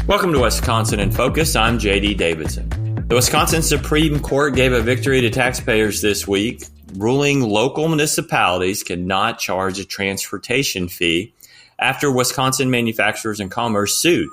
Welcome to Wisconsin in Focus. I'm JD Davidson. The Wisconsin Supreme Court gave a victory to taxpayers this week, ruling local municipalities cannot charge a transportation fee after Wisconsin Manufacturers and Commerce sued,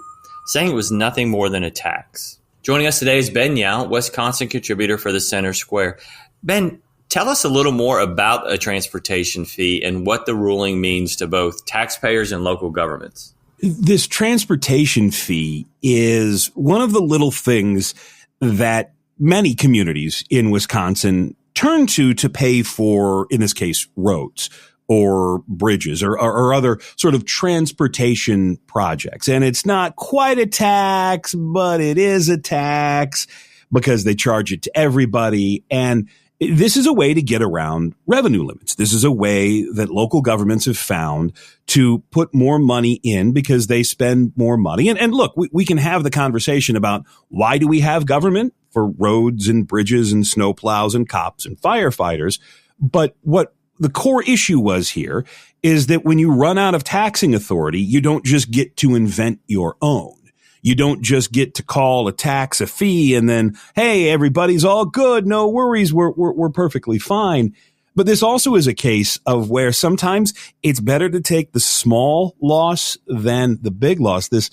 saying it was nothing more than a tax. Joining us today is Ben Yount, Wisconsin contributor for the Center Square. Ben, tell us a little more about a transportation fee and what the ruling means to both taxpayers and local governments. This transportation fee is one of the little things that many communities in Wisconsin turn to pay for, in this case, roads or bridges or other sort of transportation projects. And it's not quite a tax, but it is a tax because they charge it to everybody. And this is a way to get around revenue limits. This is a way that local governments have found to put more money in because they spend more money. And look, we can have the conversation about why do we have government for roads and bridges and snowplows and cops and firefighters. But what the core issue was here is that when you run out of taxing authority, you don't just get to invent your own. You don't just get to call a tax a fee and then, hey, everybody's all good. No worries. We're perfectly fine. But this also is a case of where sometimes it's better to take the small loss than the big loss. This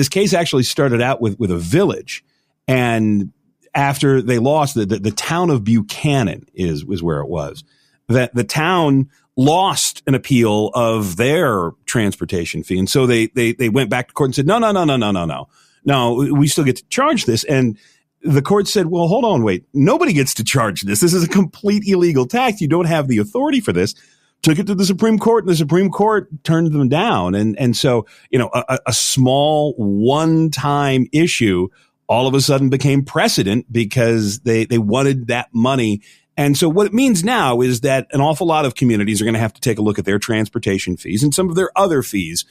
case actually started out with a village. And after they lost, the town of Buchanan is where it was, that the town lost an appeal of their transportation fee. And so they went back to court and said, no, we still get to charge this. And the court said, well, hold on, wait, nobody gets to charge this. This is a complete illegal tax. You don't have the authority for this. Took it to the Supreme Court, and the Supreme Court turned them down. And so, a small one-time issue all of a sudden became precedent because they wanted that money. And so what it means now is that an awful lot of communities are going to have to take a look at their transportation fees and some of their other fees,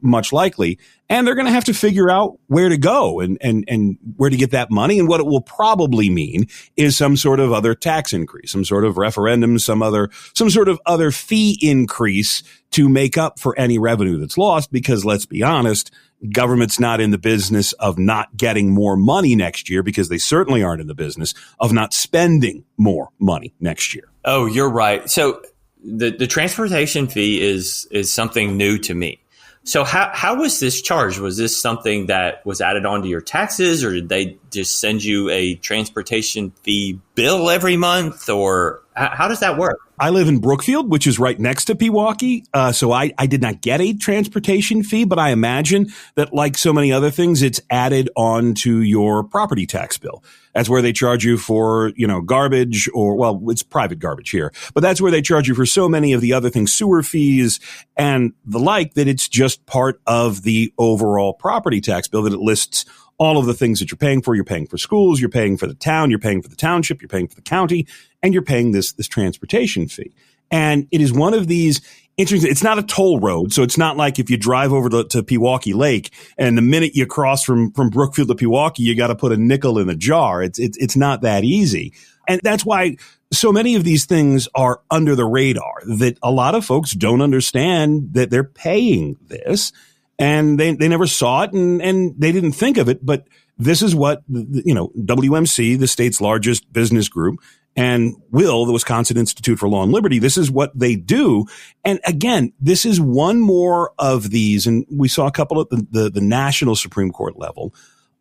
much likely, and they're going to have to figure out where to go and where to get that money. And what it will probably mean is some sort of other tax increase, some sort of referendum, some sort of other fee increase to make up for any revenue that's lost. Because let's be honest, government's not in the business of not getting more money next year, because they certainly aren't in the business of not spending more money next year. Oh, you're right. So the transportation fee is something new to me. So how was this charged? Was this something that was added onto your taxes, or did they just send you a transportation fee bill every month, or how does that work? I live in Brookfield, which is right next to Pewaukee. So I did not get a transportation fee, but I imagine that, like so many other things, it's added on to your property tax bill. That's where they charge you for, garbage, or, well, it's private garbage here, but that's where they charge you for so many of the other things, sewer fees and the like, that it's just part of the overall property tax bill, that it lists all of the things that you're paying for. You're paying for schools, you're paying for the town, you're paying for the township, you're paying for the county, and you're paying this transportation fee. And it is one of these interesting, it's not a toll road. So it's not like if you drive over to Pewaukee Lake and the minute you cross from Brookfield to Pewaukee, you got to put a nickel in a jar. It's not that easy. And that's why so many of these things are under the radar, that a lot of folks don't understand that they're paying this. And they never saw it and they didn't think of it. But this is what, WMC, the state's largest business group, and WIL, the Wisconsin Institute for Law and Liberty, this is what they do. And again, this is one more of these, and we saw a couple at the national Supreme Court level,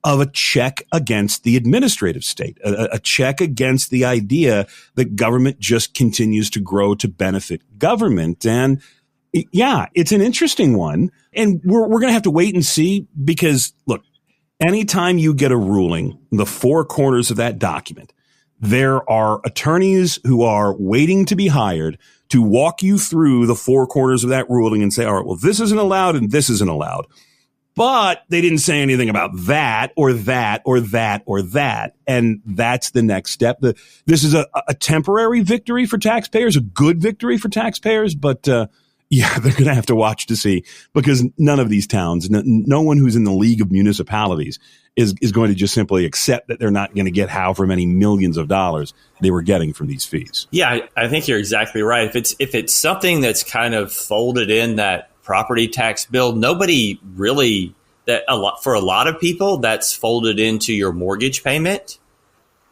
of a check against the administrative state, a check against the idea that government just continues to grow to benefit government. And yeah, it's an interesting one. And we're going to have to wait and see, because look, anytime you get a ruling, the four corners of that document, there are attorneys who are waiting to be hired to walk you through the four corners of that ruling and say, all right, well, this isn't allowed and this isn't allowed. But they didn't say anything about that or that or that or that. And that's the next step. This is a temporary victory for taxpayers, a good victory for taxpayers. But yeah, they're going to have to watch to see, because none of these towns, no one who's in the League of Municipalities is going to just simply accept that they're not going to get however many millions of dollars they were getting from these fees. Yeah, I think you're exactly right. If it's something that's kind of folded in that property tax bill, nobody really that for a lot of people, that's folded into your mortgage payment.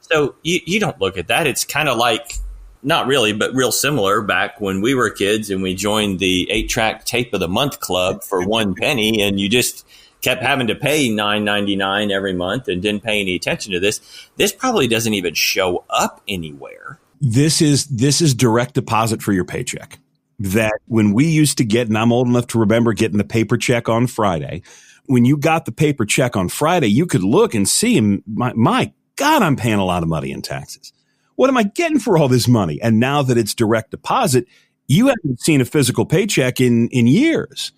So you don't look at that. It's kind of like, not really, but real similar back when we were kids and we joined the 8-track tape of the month club for 1 penny, and you just kept having to pay $9.99 every month and didn't pay any attention to this. This probably doesn't even show up anywhere. This is direct deposit for your paycheck. That when we used to get, and I'm old enough to remember getting the paper check on Friday, when you got the paper check on Friday, you could look and see, my God, I'm paying a lot of money in taxes. What am I getting for all this money? And now that it's direct deposit, you haven't seen a physical paycheck in years.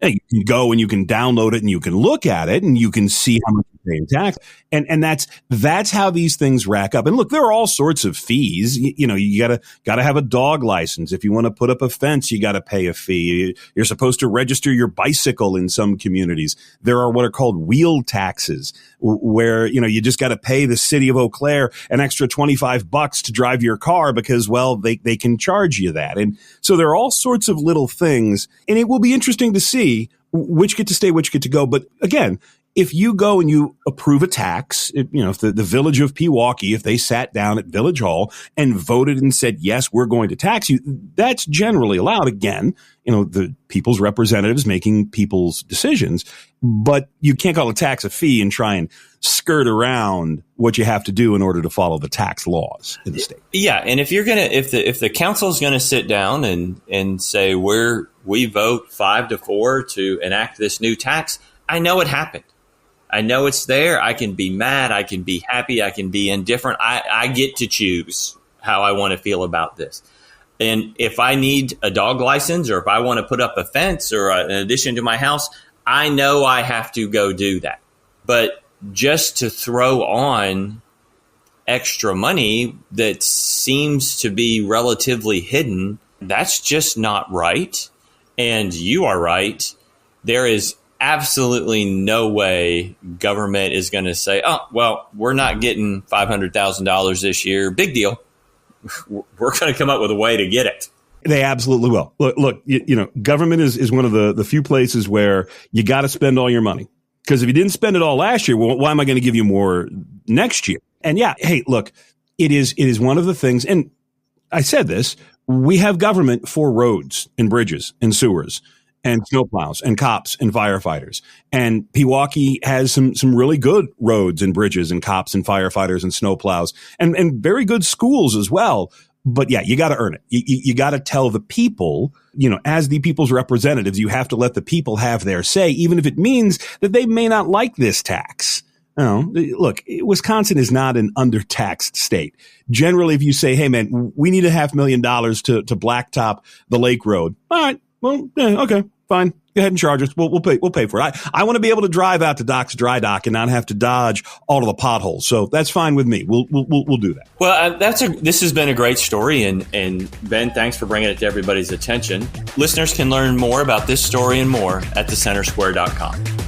And you can go and you can download it and you can look at it and you can see how much you pay in tax. And that's how these things rack up. And look, there are all sorts of fees. You gotta have a dog license. If you want to put up a fence, you gotta pay a fee. You're supposed to register your bicycle in some communities. There are what are called wheel taxes, where, you just gotta pay the city of Eau Claire an extra $25 to drive your car because, well, they can charge you that. And so there are all sorts of little things, and it will be interesting to see which get to stay, which get to go. But again, if you go and you approve a tax, if the Village of Pewaukee, if they sat down at Village Hall and voted and said, yes, we're going to tax you, that's generally allowed. Again, the people's representatives making people's decisions, but you can't call a tax a fee and try and skirt around what you have to do in order to follow the tax laws in the state. Yeah. And if the council's going to sit down and say, we vote 5-4 to enact this new tax, I know it happened. I know it's there. I can be mad. I can be happy. I can be indifferent. I get to choose how I want to feel about this. And if I need a dog license or if I want to put up a fence or an addition to my house, I know I have to go do that. But just to throw on extra money that seems to be relatively hidden, that's just not right. And you are right. There is absolutely no way government is going to say, oh, well, we're not getting $500,000 this year. Big deal. We're going to come up with a way to get it. They absolutely will. Look, government is one of the few places where you got to spend all your money. Because if you didn't spend it all last year, well, why am I going to give you more next year? And yeah, hey, look, it is one of the things, and I said this, we have government for roads and bridges and sewers and snowplows and cops and firefighters. And Pewaukee has some really good roads and bridges and cops and firefighters and snowplows and very good schools as well. But yeah, you got to earn it. You got to tell the people, as the people's representatives, you have to let the people have their say, even if it means that they may not like this tax. Look, Wisconsin is not an undertaxed state. Generally, if you say, hey, man, we need $500,000 to blacktop the Lake Road. All right. Well, yeah, okay, fine. Go ahead and charge us. We'll pay for it. I want to be able to drive out to Doc's Dry Dock and not have to dodge all of the potholes. So that's fine with me. We'll do that. Well, this has been a great story, and Ben, thanks for bringing it to everybody's attention. Listeners can learn more about this story and more at thecentersquare.com.